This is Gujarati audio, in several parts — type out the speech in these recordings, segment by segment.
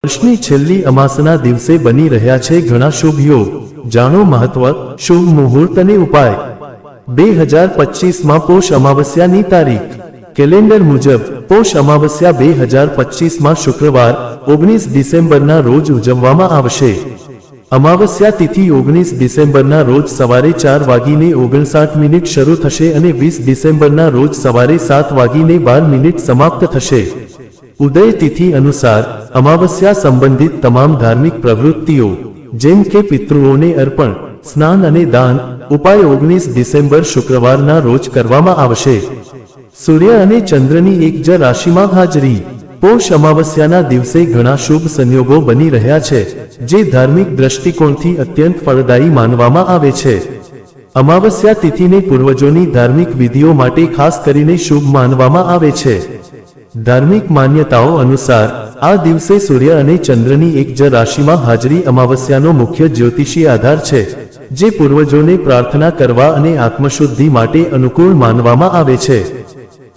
વર્ષની છેલ્લી અમાસના દિવસે બની રહ્યા છે ઘણા શુભ યોગ। જાણો મહત્વ, શુભ મુહૂર્ત અને ઉપાય। 2025માં પોષ અમાવસ્યાની તારીખ। કેલેન્ડર મુજબ પોષ અમાવસ્યા 2025માં શુક્રવાર 19 ડિસેમ્બરના રોજ ઉજવવામાં આવશે। અમાવસ્યા તિથિ 19 ડિસેમ્બરના રોજ સવારે 4:59 શરૂ થશે અને 20 ડિસેમ્બરના રોજ સવારે 7:12 સમાપ્ત થશે। ઉદય તિથિ અનુસાર અમાવસ્યા સંબંધિત તમામ ધાર્મિક પ્રવૃત્તિઓ જેમ કે પિતૃઓને અર્પણ, સ્નાન અને દાન ઉપાય 19 ડિસેમ્બર શુક્રવારના રોજ કરવામાં આવશે। સૂર્ય અને ચંદ્રની એક જ રાશિમાં હાજરી। પોષ અમાવસ્યાના દિવસે ઘણા શુભ સંયોગો બની રહ્યા છે જે ધાર્મિક દ્રષ્ટિકોણથી અત્યંત ફળદાયી માનવામાં આવે છે। અમાવસ્યા તિથિને પૂર્વજોની ધાર્મિક વિધિઓ માટે ખાસ કરીને શુભ માનવામાં આવે છે। ધાર્મિક માન્યતાઓ અનુસાર આ દિવસે સૂર્ય અને ચંદ્રની એક જ રાશિમાં હાજરી અમાવસ્યાનો મુખ્ય જ્યોતિષી આધાર છે જે પૂર્વજોને પ્રાર્થના કરવા અને આત્મશુદ્ધિ માટે અનુકૂળ માનવામાં આવે છે।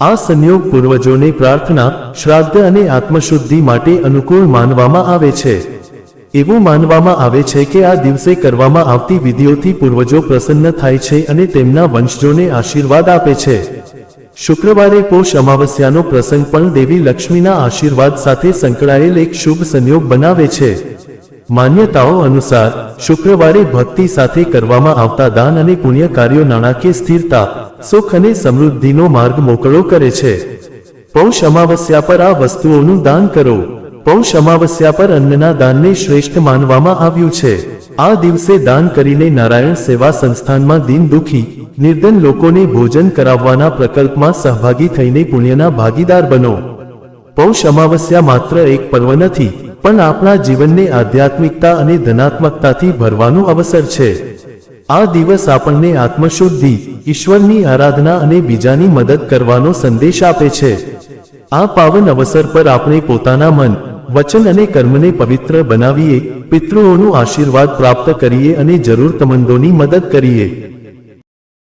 આ સંયોગ પૂર્વજોને પ્રાર્થના, શ્રાદ્ધ અને આત્મશુદ્ધિ માટે અનુકૂળ માનવામાં આવે છે। એવું માનવામાં આવે છે કે આ દિવસે કરવામાં આવતી વિધિઓથી પૂર્વજો પ્રસન્ન થાય છે અને તેમના વંશજોને આશીર્વાદ આપે છે। શુક્રવારે પોષ અમાવસ્યાનો પ્રસંગ પણ દેવી લક્ષ્મીના આશીર્વાદ સાથે સંકળાયેલ એક શુભ સંયોગ બનાવે છે। માન્યતાઓ અનુસાર શુક્રવારે ભક્તિ સાથે કરવામાં આવતા દાન અને પુણ્ય કાર્યો નાણાકીય સ્થિરતા, સુખ અને સમૃદ્ધિનો માર્ગ મોકળો કરે છે। પૌષ અમાવસ્યા પર આ વસ્તુઓનું દાન કરો। પૌષ અમાવસ્યા પર અન્નના દાનને શ્રેષ્ઠ માનવામાં આવ્યું છે। આ દિવસે દાન કરીને નારાયણ સેવા સંસ્થાનમાં દીન દુખી, નિર્ધન લોકોને ભોજન કરાવવાના પ્રકલ્પમાં સહભાગી થઈને પુણ્યના ભાગીદાર બનો। પૌષ અમાવસ્યા માત્ર એક પર્વ નથી પણ આપણા જીવનને આધ્યાત્મિકતા અને ધનાત્મકતાથી ભરવાનો અવસર છે। આ દિવસ આપણને આત્મશુદ્ધિ, ઈશ્વરની આરાધના અને બીજાની મદદ કરવાનો સંદેશ આપે છે। આ પાવન અવસર પર આપણે પોતાના મન, વચન અને કર્મને પવિત્ર બનાવીએ, પિતૃઓનું આશીર્વાદ પ્રાપ્ત કરીએ અને જરૂરતમંદોની મદદ કરીએ।